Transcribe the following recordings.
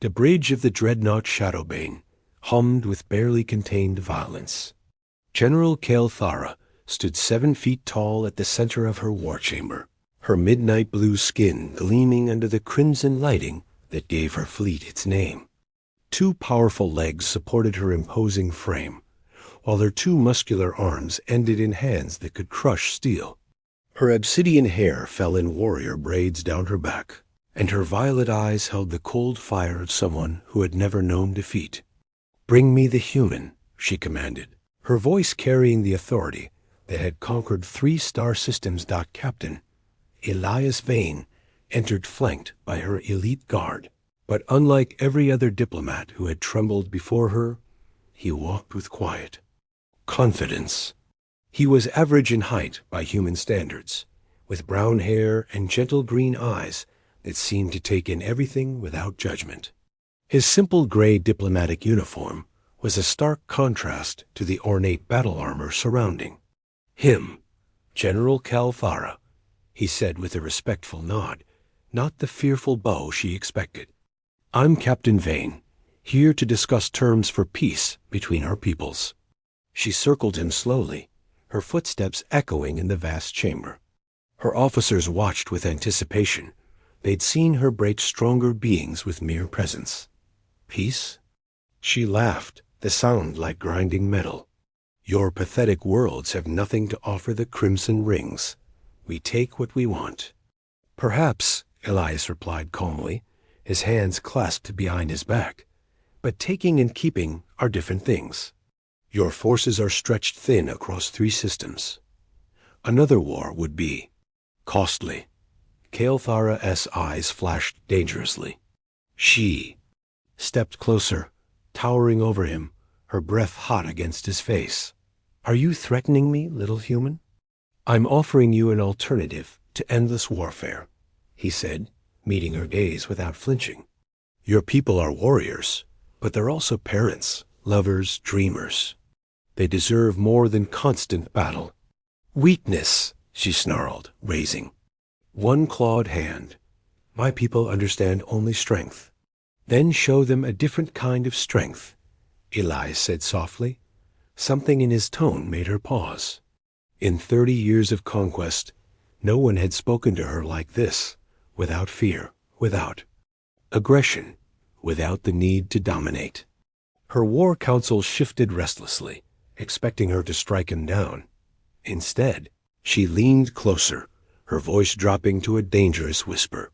The bridge of the dreadnought Shadowbane hummed with barely contained violence. General Kael'thara stood 7 feet tall at the center of her war chamber, her midnight blue skin gleaming under the crimson lighting that gave her fleet its name. 2 powerful legs supported her imposing frame, while her 2 muscular arms ended in hands that could crush steel. Her obsidian hair fell in warrior braids down her back, and her violet eyes held the cold fire of someone who had never known defeat. "Bring me the human," she commanded, her voice carrying the authority that had conquered 3 star systems. Captain Elias Vane entered flanked by her elite guard, but unlike every other diplomat who had trembled before her, he walked with quiet confidence. He was average in height by human standards, with brown hair and gentle green eyes that seemed to take in everything without judgment. His simple gray diplomatic uniform was a stark contrast to the ornate battle armor surrounding him. "General Kael'thara," he said with a respectful nod, not the fearful bow she expected. "I'm Captain Vane, here to discuss terms for peace between our peoples." She circled him slowly, her footsteps echoing in the vast chamber. Her officers watched with anticipation. They'd seen her break stronger beings with mere presence. "Peace?" She laughed, the sound like grinding metal. "Your pathetic worlds have nothing to offer the Crimson Rings. We take what we want." "Perhaps," Elias replied calmly, his hands clasped behind his back, "but taking and keeping are different things. Your forces are stretched thin across 3 systems. Another war would be costly." Kael'thara's eyes flashed dangerously. She stepped closer, towering over him, her breath hot against his face. "Are you threatening me, little human?" "I'm offering you an alternative to endless warfare," he said, meeting her gaze without flinching. "Your people are warriors, but they're also parents, lovers, dreamers. They deserve more than constant battle." "Weakness," she snarled, raising 1 clawed hand. "My people understand only strength." "Then show them a different kind of strength," Elias said softly. Something in his tone made her pause. In 30 years of conquest, no one had spoken to her like this, without fear, without aggression, without the need to dominate. Her war council shifted restlessly, expecting her to strike him down. Instead, she leaned closer, her voice dropping to a dangerous whisper.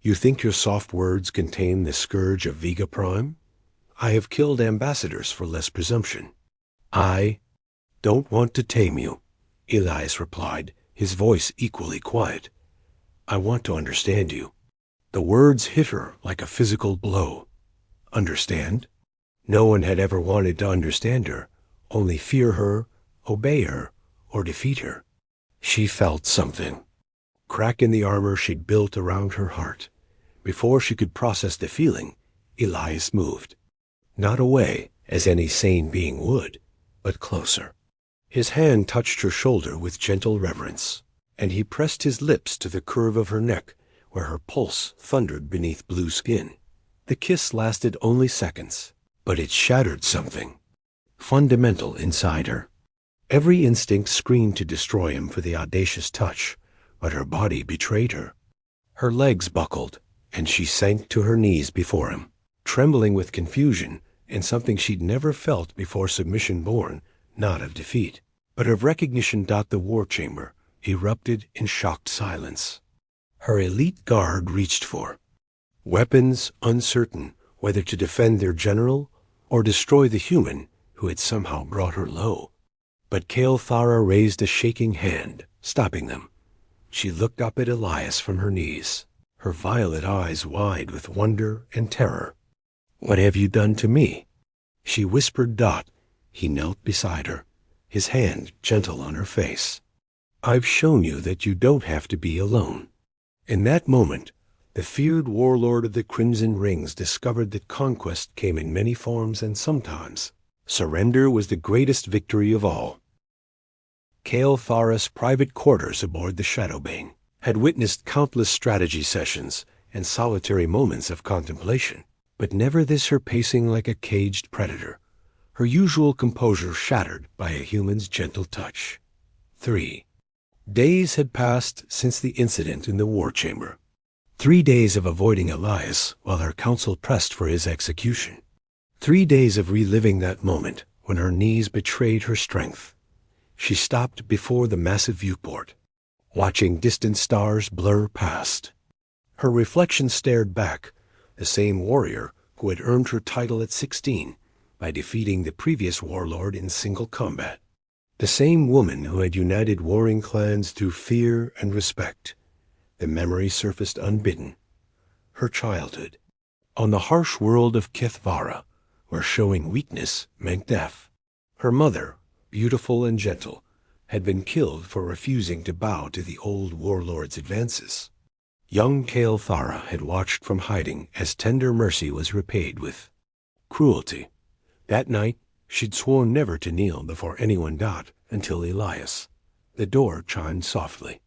"You think your soft words can tame the scourge of Vega Prime? I have killed ambassadors for less presumption." "I don't want to tame you," Elias replied, his voice equally quiet. "I want to understand you." The words hit her like a physical blow. Understand? No one had ever wanted to understand her, only fear her, obey her, or defeat her. She felt something. Crack in the armor she'd built around her heart. Before she could process the feeling, Elias moved. Not away, as any sane being would, but closer. His hand touched her shoulder with gentle reverence, and he pressed his lips to the curve of her neck, where her pulse thundered beneath blue skin. The kiss lasted only seconds, but it shattered something fundamental inside her. Every instinct screamed to destroy him for the audacious touch, but her body betrayed her. Her legs buckled, and she sank to her knees before him, trembling with confusion and something she'd never felt before submission born, not of defeat, but of recognition. The war chamber erupted in shocked silence. Her elite guard reached for weapons, uncertain whether to defend their general or destroy the human who had somehow brought her low. But Kael'thara raised a shaking hand, stopping them. She looked up at Elias from her knees, her violet eyes wide with wonder and terror. "What have you done to me?" she whispered. He knelt beside her, his hand gentle on her face. "I've shown you that you don't have to be alone." In that moment, the feared warlord of the Crimson Rings discovered that conquest came in many forms, and sometimes surrender was the greatest victory of all. Kael'thara's private quarters aboard the Shadowbane had witnessed countless strategy sessions and solitary moments of contemplation. But never this her pacing like a caged predator, her usual composure shattered by a human's gentle touch. 3. Days had passed since the incident in the war chamber. 3 days of avoiding Elias while her counsel pressed for his execution. 3 days of reliving that moment when her knees betrayed her strength. She stopped before the massive viewport, watching distant stars blur past. Her reflection stared back, the same warrior who had earned her title at 16 by defeating the previous warlord in single combat. The same woman who had united warring clans through fear and respect. The memory surfaced unbidden. Her childhood. On the harsh world of Kithvara, where showing weakness meant death. Her mother, beautiful and gentle, had been killed for refusing to bow to the old warlord's advances. Young Kael'thara had watched from hiding as tender mercy was repaid with cruelty. That night, she'd sworn never to kneel before anyone until Elias. The door chimed softly.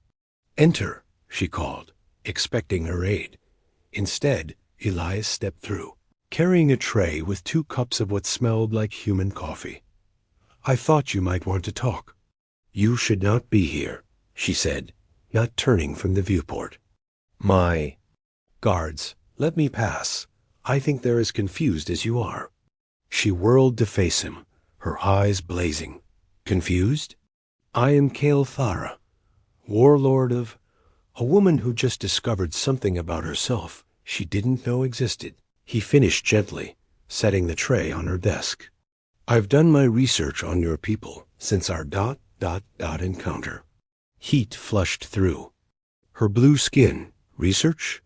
"Enter," she called, expecting her aid. Instead, Elias stepped through, carrying a tray with 2 cups of what smelled like human coffee. "I thought you might want to talk." "You should not be here," she said, not turning from the viewport. "My guards, let me pass. I think they're as confused as you are." She whirled to face him, her eyes blazing. "Confused? I am Kael'thara, warlord of—" a woman who just discovered something about herself she didn't know existed. He finished gently, setting the tray on her desk. "I've done my research on your people since our encounter." Heat flushed through her blue skin. "Research?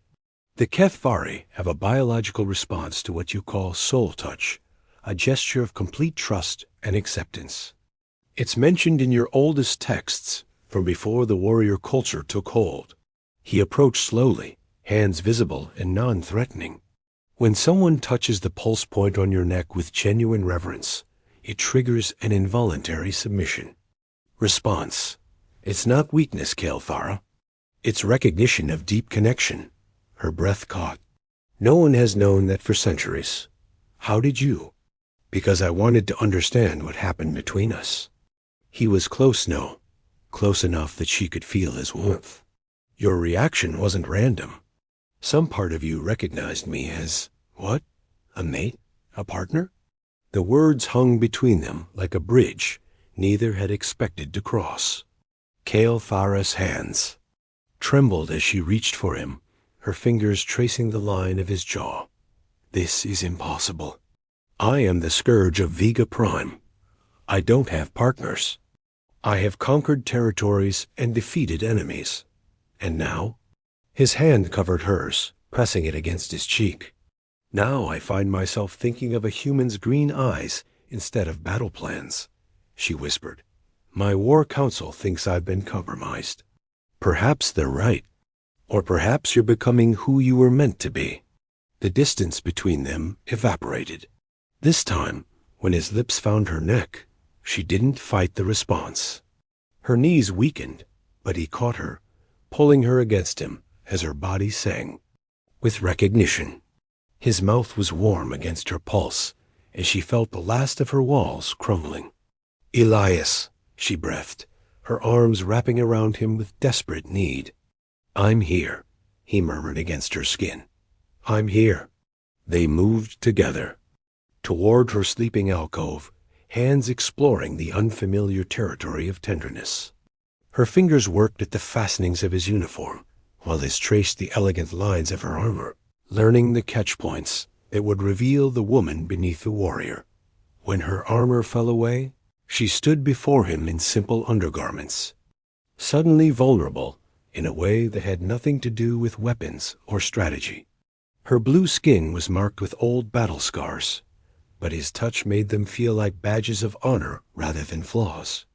The Kethvari have a biological response to what you call soul touch, a gesture of complete trust and acceptance. It's mentioned in your oldest texts from before the warrior culture took hold." He approached slowly, hands visible and non-threatening. "When someone touches the pulse point on your neck with genuine reverence, it triggers an involuntary submission. Response. It's not weakness, Kael'thara. It's recognition of deep connection." Her breath caught. "No one has known that for centuries. How did you?" "Because I wanted to understand what happened between us." He was close now, close enough that she could feel his warmth. "Your reaction wasn't random. Some part of you recognized me as, what? A mate? A partner?" The words hung between them like a bridge neither had expected to cross. Kael'thara's hands trembled as she reached for him, her fingers tracing the line of his jaw. "This is impossible. I am the scourge of Vega Prime. I don't have partners. I have conquered territories and defeated enemies. And now?" His hand covered hers, pressing it against his cheek. "Now I find myself thinking of a human's green eyes instead of battle plans," she whispered. "My war council thinks I've been compromised. Perhaps they're right. Or perhaps you're becoming who you were meant to be." The distance between them evaporated. This time, when his lips found her neck, she didn't fight the response. Her knees weakened, but he caught her, pulling her against him as her body sang. With recognition. His mouth was warm against her pulse as she felt the last of her walls crumbling. "Elias," she breathed, her arms wrapping around him with desperate need. "I'm here," he murmured against her skin. "I'm here." They moved together, toward her sleeping alcove, hands exploring the unfamiliar territory of tenderness. Her fingers worked at the fastenings of his uniform, while his traced the elegant lines of her armor, learning the catch points that would reveal the woman beneath the warrior. When her armor fell away, she stood before him in simple undergarments, suddenly vulnerable in a way that had nothing to do with weapons or strategy. Her blue skin was marked with old battle scars, but his touch made them feel like badges of honor rather than flaws.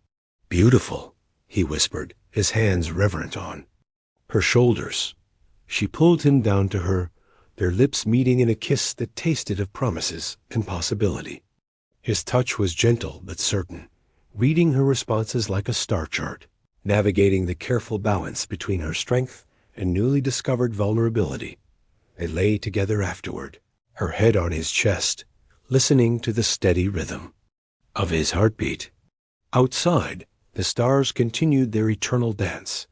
"Beautiful," he whispered, his hands reverent on her shoulders. She pulled him down to her, their lips meeting in a kiss that tasted of promises and possibility. His touch was gentle but certain, reading her responses like a star chart, navigating the careful balance between her strength and newly discovered vulnerability. They lay together afterward, her head on his chest, listening to the steady rhythm of his heartbeat. Outside, the stars continued their eternal dance,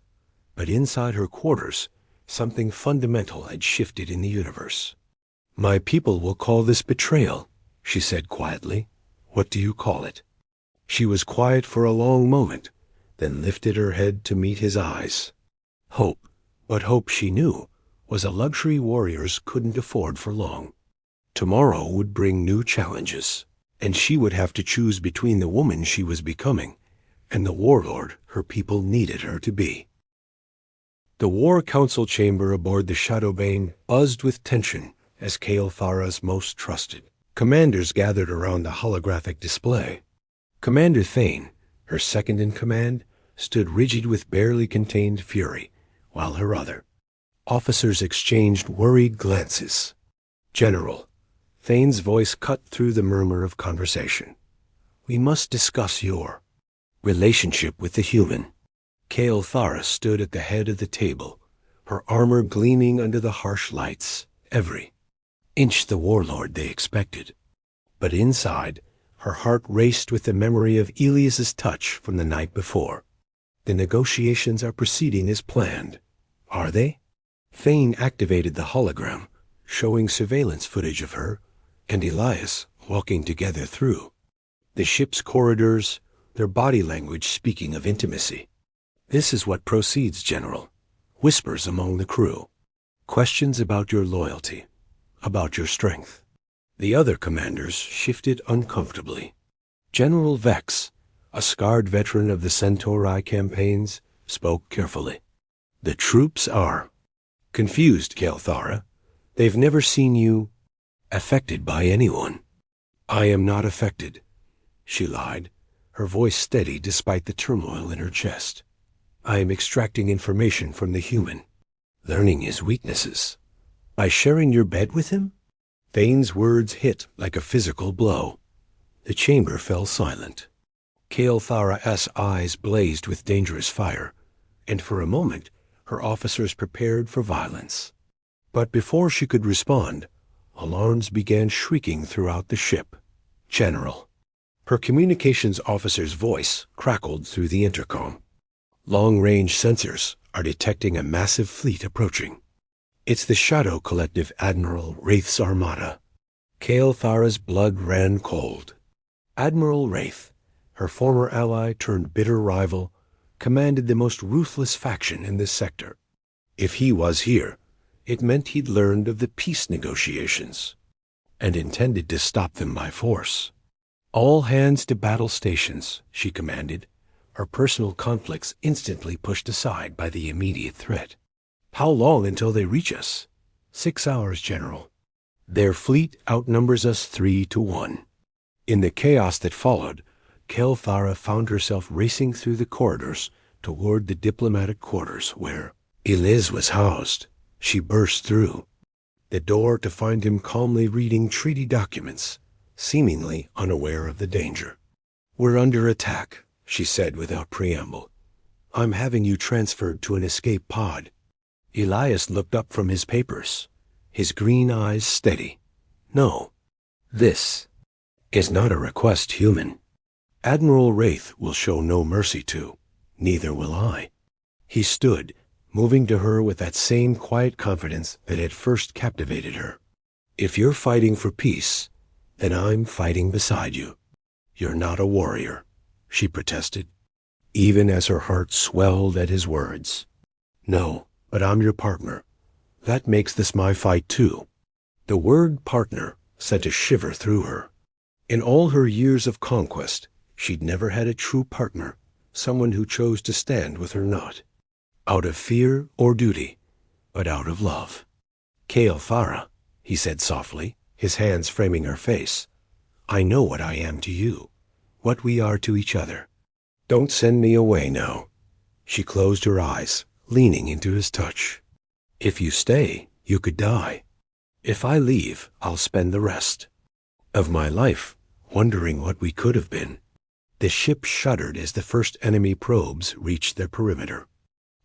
but inside her quarters, something fundamental had shifted in the universe. "My people will call this betrayal," she said quietly. "What do you call it?" She was quiet for a long moment, then lifted her head to meet his eyes. Hope, but hope, she knew, was a luxury warriors couldn't afford for long. Tomorrow would bring new challenges, and she would have to choose between the woman she was becoming and the warlord her people needed her to be. The War Council chamber aboard the Shadowbane buzzed with tension as Kale Thara's most trusted commanders gathered around the holographic display. Commander Thane, her second in command, stood rigid with barely contained fury, while her other officers exchanged worried glances. "General," Thane's voice cut through the murmur of conversation, "we must discuss your relationship with the human." Kale Thara stood at the head of the table, her armor gleaming under the harsh lights. Every inch the warlord they expected. But inside, her heart raced with the memory of Elias's touch from the night before. "The negotiations are proceeding as planned, are they?" Thane activated the hologram, showing surveillance footage of her and Elias walking together through the ship's corridors, their body language speaking of intimacy. "This is what proceeds, General," whispers among the crew. "Questions about your loyalty, about your strength." The other commanders shifted uncomfortably. General Vex, a scarred veteran of the Centauri campaigns, spoke carefully. "The troops are confused, Kale Thara. They've never seen you affected by anyone." "I am not affected," she lied, her voice steady despite the turmoil in her chest. "I am extracting information from the human, learning his weaknesses." "By sharing your bed with him?" Thane's words hit like a physical blow. The chamber fell silent. Kale Thara's eyes blazed with dangerous fire, and for a moment her officers prepared for violence. But before she could respond, alarms began shrieking throughout the ship. "General." Her communications officer's voice crackled through the intercom. "Long-range sensors are detecting a massive fleet approaching. It's the Shadow Collective Admiral Wraith's armada." Kale Thara's blood ran cold. Admiral Wraith, her former ally turned bitter rival, commanded the most ruthless faction in this sector. If he was here, it meant he'd learned of the peace negotiations and intended to stop them by force. "All hands to battle stations," she commanded, her personal conflicts instantly pushed aside by the immediate threat. "How long until they reach us?" 6 hours, General. "Their fleet outnumbers us 3-1. In the chaos that followed, Kale Thara found herself racing through the corridors toward the diplomatic quarters where Elias was housed. She burst through the door to find him calmly reading treaty documents, seemingly unaware of the danger. "We're under attack," she said without preamble. "I'm having you transferred to an escape pod." Elias looked up from his papers, his green eyes steady. "No, this is not a request, human. Admiral Wraith will show no mercy to, neither will I." He stood, moving to her with that same quiet confidence that had first captivated her. "If you're fighting for peace, then I'm fighting beside you." "You're not a warrior," she protested, even as her heart swelled at his words. "No, but I'm your partner. That makes this my fight too." The word partner sent a shiver through her. In all her years of conquest, she'd never had a true partner, someone who chose to stand with her not out of fear or duty, but out of love. "Kale Thara," he said softly, his hands framing her face, "I know what I am to you, what we are to each other. Don't send me away now." She closed her eyes, leaning into his touch. "If you stay, you could die. If I leave, I'll spend the rest of my life wondering what we could have been." The ship shuddered as the first enemy probes reached their perimeter.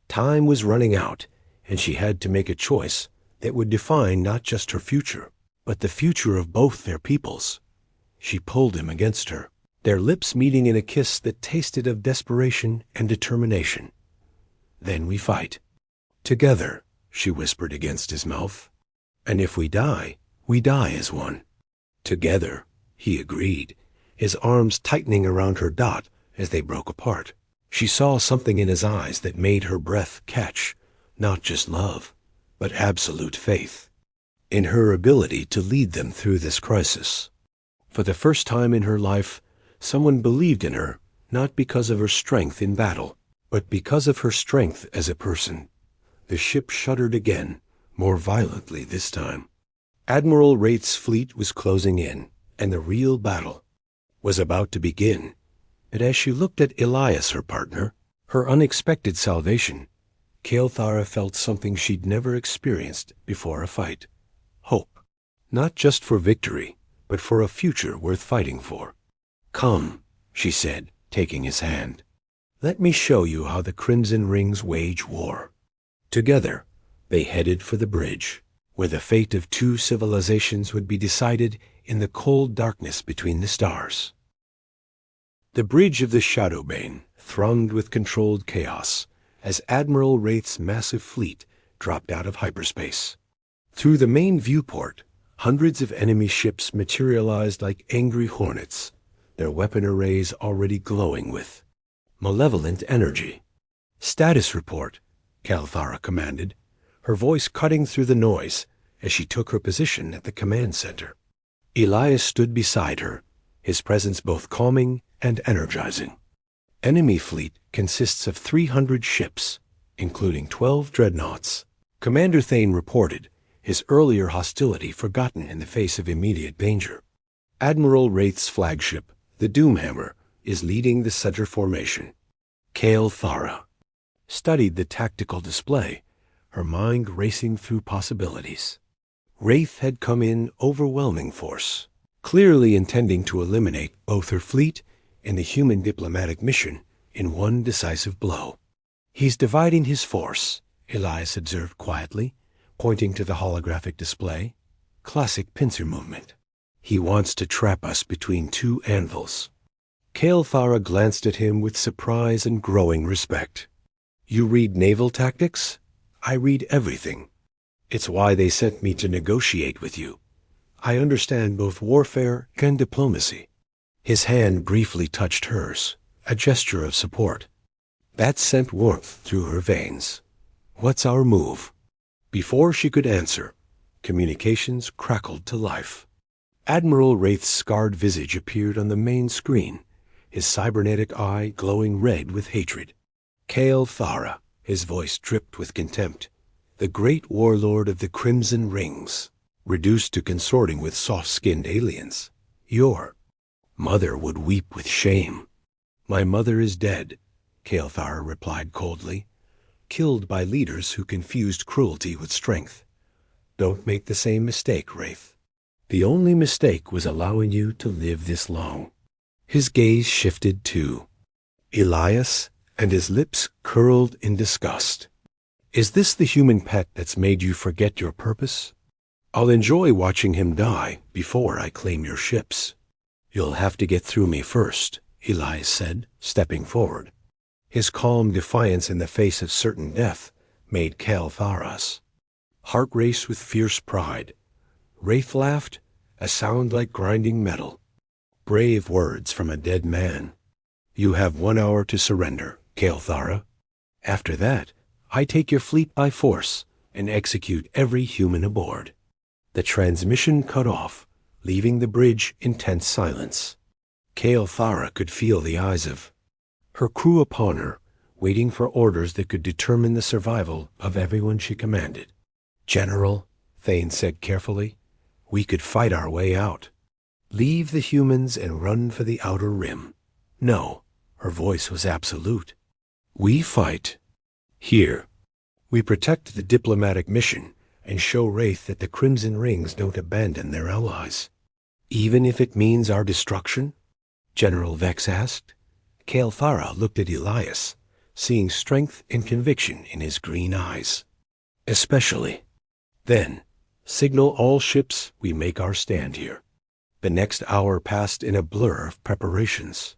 Time was running out, and she had to make a choice that would define not just her future, but the future of both their peoples. She pulled him against her, their lips meeting in a kiss that tasted of desperation and determination. "Then we fight. Together," she whispered against his mouth. "And if we die as one." "Together," he agreed, his arms tightening around her dot as they broke apart. She saw something in his eyes that made her breath catch, not just love, but absolute faith in her ability to lead them through this crisis. For the first time in her life, someone believed in her, not because of her strength in battle, but because of her strength as a person. The ship shuddered again, more violently this time. Admiral Wraith's fleet was closing in, and the real battle was about to begin. But as she looked at Elias, her partner, her unexpected salvation, Kael'thara felt something she'd never experienced before a fight. Hope. Not just for victory, but for a future worth fighting for. "Come," she said, taking his hand. "Let me show you how the Crimson Rings wage war." Together, they headed for the bridge, where the fate of two civilizations would be decided in the cold darkness between the stars. The bridge of the Shadowbane thronged with controlled chaos as Admiral Wraith's massive fleet dropped out of hyperspace. Through the main viewport, hundreds of enemy ships materialized like angry hornets, their weapon arrays already glowing with malevolent energy. "Status report," Kael'thara commanded, her voice cutting through the noise as she took her position at the command center. Elias stood beside her, his presence both calming and energizing. "Enemy fleet consists of 300 ships, including 12 dreadnoughts." Commander Thane reported, his earlier hostility forgotten in the face of immediate danger. "Admiral Wraith's flagship, the Doomhammer, is leading the center formation." Kael'thara studied the tactical display, her mind racing through possibilities. Wraith had come in overwhelming force, clearly intending to eliminate both her fleet and the human diplomatic mission in one decisive blow. "He's dividing his force," Elias observed quietly, pointing to the holographic display. "Classic pincer movement. He wants to trap us between two anvils." Kael'thara glanced at him with surprise and growing respect. "You read naval tactics? I read everything. It's why they sent me to negotiate with you. I understand both warfare and diplomacy." His hand briefly touched hers, a gesture of support. That sent warmth through her veins. "What's our move?" Before she could answer, communications crackled to life. Admiral Wraith's scarred visage appeared on the main screen, his cybernetic eye glowing red with hatred. "Kael'thara," his voice dripped with contempt, "the great warlord of the Crimson Rings, reduced to consorting with soft-skinned aliens. Your mother would weep with shame." "My mother is dead," Kael'thara replied coldly, "killed by leaders who confused cruelty with strength. Don't make the same mistake, Wraith. The only mistake was allowing you to live this long." His gaze shifted to Elias, and his lips curled in disgust. "Is this the human pet that's made you forget your purpose? I'll enjoy watching him die before I claim your ships." "You'll have to get through me first," Elias said, stepping forward. His calm defiance in the face of certain death made Kael'thara's heart race with fierce pride. Wraith laughed, a sound like grinding metal. "Brave words from a dead man. You have 1 hour to surrender, Kael'thara. After that, I take your fleet by force and execute every human aboard." The transmission cut off, leaving the bridge in tense silence. Kael'thara could feel the eyes of her crew upon her, waiting for orders that could determine the survival of everyone she commanded. "General," Thane said carefully, "we could fight our way out. Leave the humans and run for the outer rim." "No," her voice was absolute. "We fight here. We protect the diplomatic mission and show Wraith that the Crimson Rings don't abandon their allies." "Even if it means our destruction?" General Vex asked. Kael'thara looked at Elias, seeing strength and conviction in his green eyes. "Especially." Then, Signal all ships we make our stand here. The next hour passed in a blur of preparations.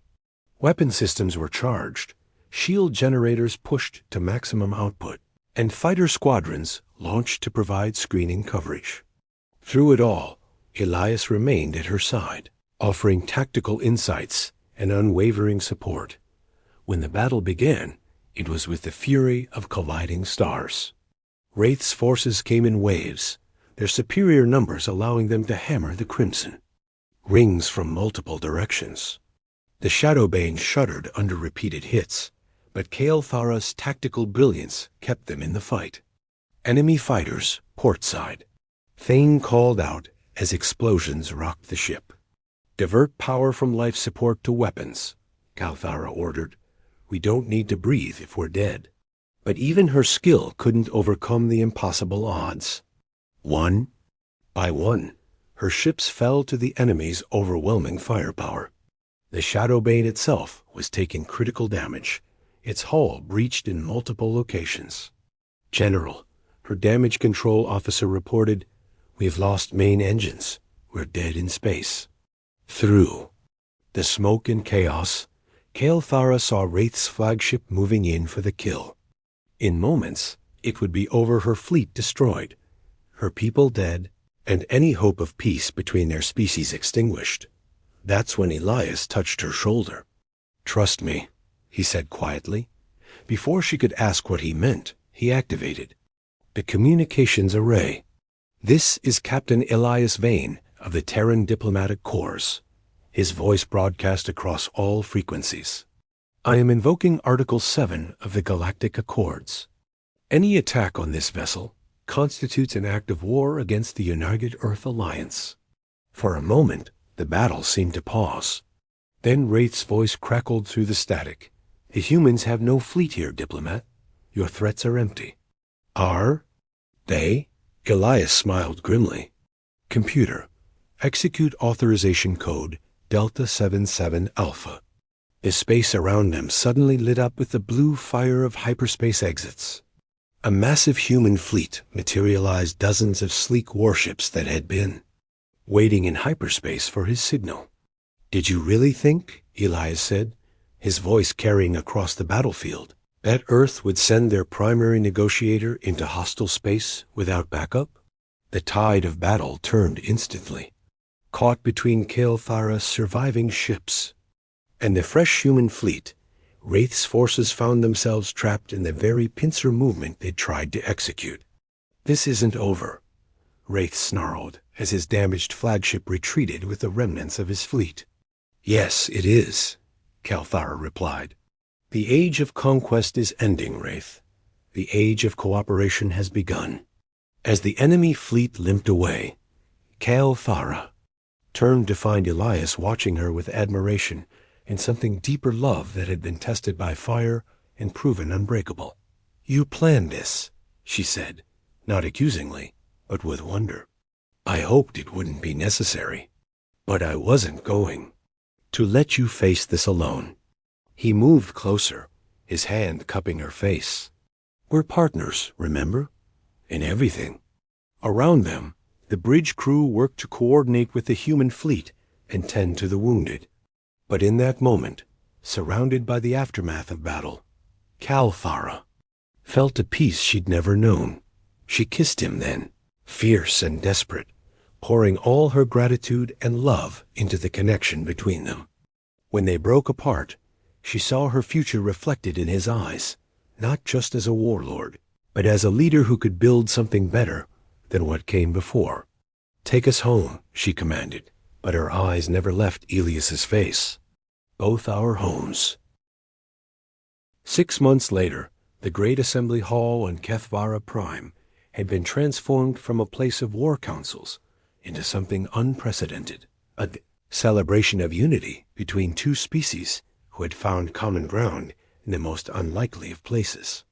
Weapon systems were charged, shield generators pushed to maximum output, and fighter squadrons launched to provide screening coverage. Through it all, Elias remained at her side, offering tactical insights and unwavering support. When the battle began, it was with the fury of colliding stars. Wraith's forces came in waves, their superior numbers allowing them to hammer the crimson. Rings from multiple directions. The Shadowbane shuddered under repeated hits, but Kael'thara's tactical brilliance kept them in the fight. Enemy fighters, portside. Thane called out as explosions rocked the ship. Divert power from life support to weapons, Kael'thara ordered. We don't need to breathe if we're dead. But even her skill couldn't overcome the impossible odds. One by one, her ships fell to the enemy's overwhelming firepower. The Shadowbane itself was taking critical damage. Its hull breached in multiple locations. General, her damage control officer reported, "We've lost main engines. We're dead in space." Through the smoke and chaos, Kael'thara saw Wraith's flagship moving in for the kill. In moments, it would be over her fleet destroyed, her people dead, and any hope of peace between their species extinguished. That's when Elias touched her shoulder. "Trust me," he said quietly. Before she could ask what he meant, he activated the communications array. "This is Captain Elias Vane of the Terran Diplomatic Corps." His voice broadcast across all frequencies. "I am invoking Article 7 of the Galactic Accords. Any attack on this vessel constitutes an act of war against the United Earth Alliance." For a moment, the battle seemed to pause. Then Wraith's voice crackled through the static. "The humans have no fleet here, diplomat. Your threats are empty." "Are they?" Elias smiled grimly. "Computer, execute authorization code Delta 77 Alpha." The space around them suddenly lit up with the blue fire of hyperspace exits. A massive human fleet materialized dozens of sleek warships that had been waiting in hyperspace for his signal. "Did you really think," Elias said, his voice carrying across the battlefield, "that Earth would send their primary negotiator into hostile space without backup?" The tide of battle turned instantly, caught between Kael'thara's surviving ships and the fresh human fleet. Wraith's forces found themselves trapped in the very pincer movement they'd tried to execute. "This isn't over," Wraith snarled as his damaged flagship retreated with the remnants of his fleet. "Yes, it is," Kael'thara replied. "The age of conquest is ending, Wraith. The age of cooperation has begun." As the enemy fleet limped away, Kael'thara turned to find Elias watching her with admiration and something deeper love that had been tested by fire and proven unbreakable. "You planned this," she said, not accusingly, but with wonder. "I hoped it wouldn't be necessary, but I wasn't going to let you face this alone." He moved closer, his hand cupping her face. "We're partners, remember? In everything." Around them, the bridge crew worked to coordinate with the human fleet and tend to the wounded. But in that moment, surrounded by the aftermath of battle, Kael'thara felt a peace she'd never known. She kissed him then, fierce and desperate, pouring all her gratitude and love into the connection between them. When they broke apart, she saw her future reflected in his eyes, not just as a warlord, but as a leader who could build something better than what came before. "Take us home," she commanded, but her eyes never left Elias's face. "Both our homes." 6 months later, the great assembly hall on Kethvara Prime had been transformed from a place of war councils into something unprecedented, a celebration of unity between two species who had found common ground in the most unlikely of places.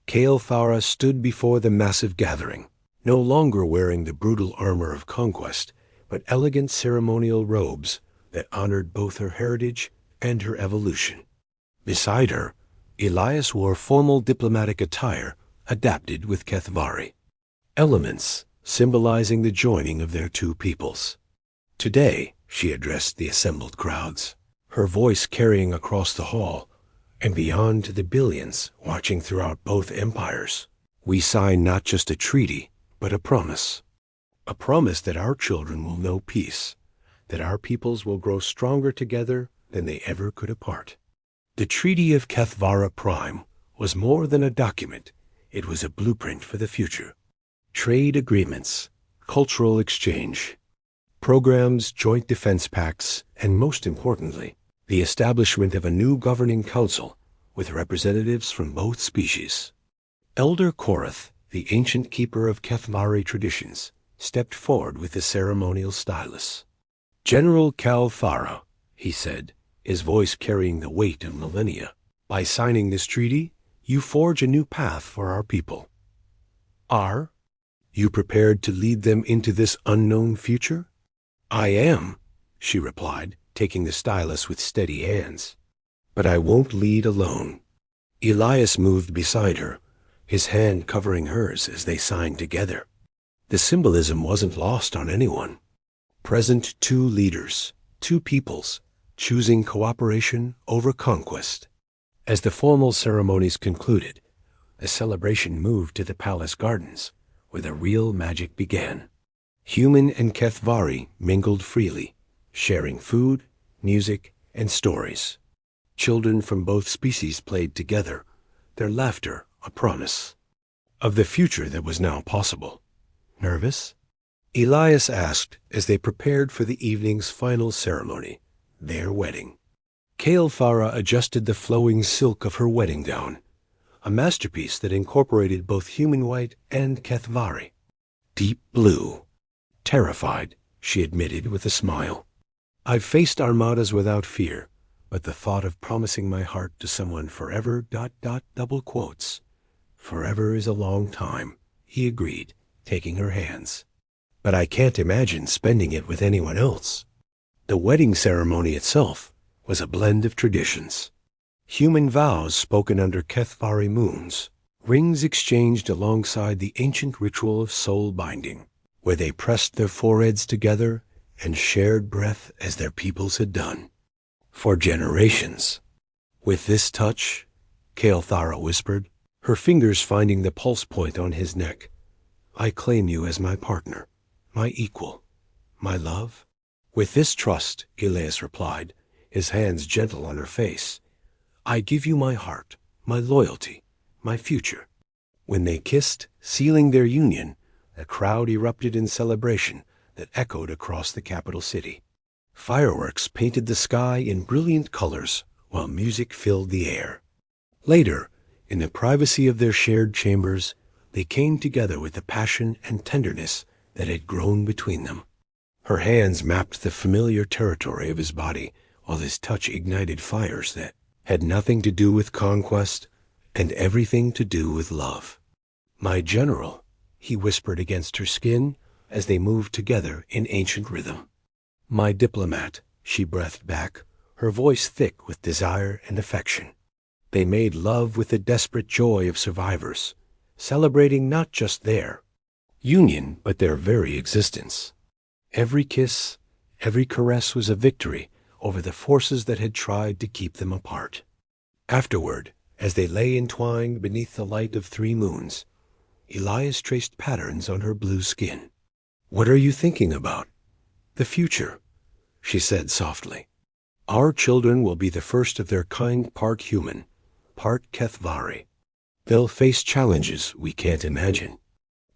Kael'thara stood before the massive gathering, no longer wearing the brutal armor of conquest, but elegant ceremonial robes that honored both her heritage and her evolution. Beside her, Elias wore formal diplomatic attire adapted with Kethvari. Elements symbolizing the joining of their two peoples. Today, she addressed the assembled crowds, her voice carrying across the hall and beyond to the billions watching throughout both empires. We sign not just a treaty, but a promise. A promise that our children will know peace, that our peoples will grow stronger together than they ever could apart. The Treaty of Kethvara Prime was more than a document. It was a blueprint for the future. Trade agreements, cultural exchange, programs, joint defense pacts, and most importantly, the establishment of a new governing council with representatives from both species. Elder Korath, the ancient keeper of Kethvari traditions, stepped forward with the ceremonial stylus. "General Kalthara," he said, his voice carrying the weight of millennia, "by signing this treaty, you forge a new path for our people. Are you prepared to lead them into this unknown future?" "I am," she replied, taking the stylus with steady hands. "But I won't lead alone." Elias moved beside her, his hand covering hers as they signed together. The symbolism wasn't lost on anyone. Present two leaders, two peoples, choosing cooperation over conquest. As the formal ceremonies concluded, the celebration moved to the palace gardens, where the real magic began. Human and Kethvari mingled freely, sharing food, music, and stories. Children from both species played together, their laughter a promise of the future that was now possible. "Nervous?" Elias asked as they prepared for the evening's final ceremony, their wedding. Kalthara adjusted the flowing silk of her wedding gown, a masterpiece that incorporated both human white and Kethvari. "Deep blue." "Terrified," she admitted with a smile. "I've faced armadas without fear, but the thought of promising my heart to someone forever ... double quotes. Forever is a long time," he agreed, taking her hands. "But I can't imagine spending it with anyone else." The wedding ceremony itself was a blend of traditions. Human vows spoken under Kethvari moons, rings exchanged alongside the ancient ritual of soul binding, where they pressed their foreheads together and shared breath as their peoples had done for generations. "With this touch," Kalthara whispered, her fingers finding the pulse point on his neck, "I claim you as my partner, my equal, my love." "With this trust," Elias replied, his hands gentle on her face, "I give you my heart, my loyalty, my future." When they kissed, sealing their union, a crowd erupted in celebration that echoed across the capital city. Fireworks painted the sky in brilliant colors while music filled the air. Later, in the privacy of their shared chambers, they came together with the passion and tenderness that had grown between them. Her hands mapped the familiar territory of his body, while his touch ignited fires that had nothing to do with conquest and everything to do with love. "My general," he whispered against her skin as they moved together in ancient rhythm. "My diplomat," she breathed back, her voice thick with desire and affection. They made love with the desperate joy of survivors, celebrating not just their union, but their very existence. Every kiss, every caress was a victory over the forces that had tried to keep them apart. Afterward, as they lay entwined beneath the light of 3 moons, Elias traced patterns on her blue skin. "What are you thinking about?" "The future," she said softly. "Our children will be the first of their kind, part human, part Kethvari. They'll face challenges we can't imagine,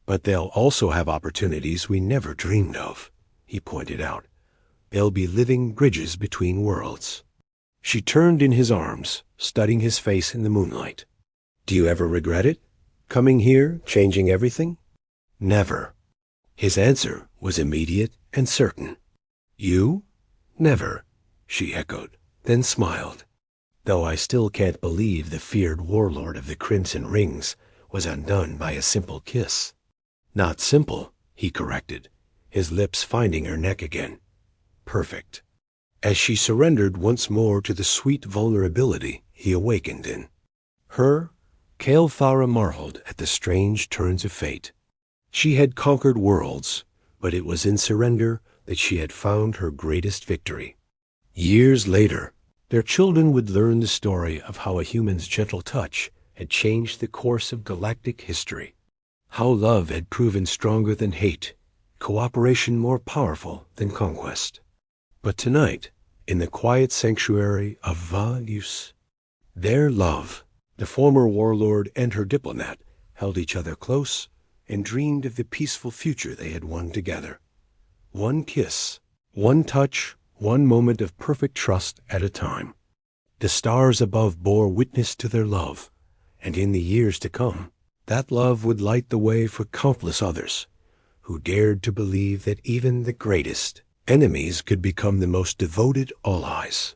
but they'll also have opportunities we never dreamed of," he pointed out. "They'll be living bridges between worlds." She turned in his arms, studying his face in the moonlight. "Do you ever regret it? Coming here, changing everything?" "Never." His answer was immediate and certain. "You?" "Never," she echoed, then smiled. "Though I still can't believe the feared warlord of the Crimson Rings was undone by a simple kiss." "Not simple," he corrected, his lips finding her neck again. "Perfect." As she surrendered once more to the sweet vulnerability he awakened in her, Kalthara marveled at the strange turns of fate. She had conquered worlds, but it was in surrender that she had found her greatest victory. Years later, their children would learn the story of how a human's gentle touch had changed the course of galactic history, how love had proven stronger than hate, cooperation more powerful than conquest. But tonight, in the quiet sanctuary of Valus, their love, the former warlord and her diplomat, held each other close and dreamed of the peaceful future they had won together. One kiss, one touch, one moment of perfect trust at a time. The stars above bore witness to their love, and in the years to come, that love would light the way for countless others who dared to believe that even the greatest enemies could become the most devoted allies.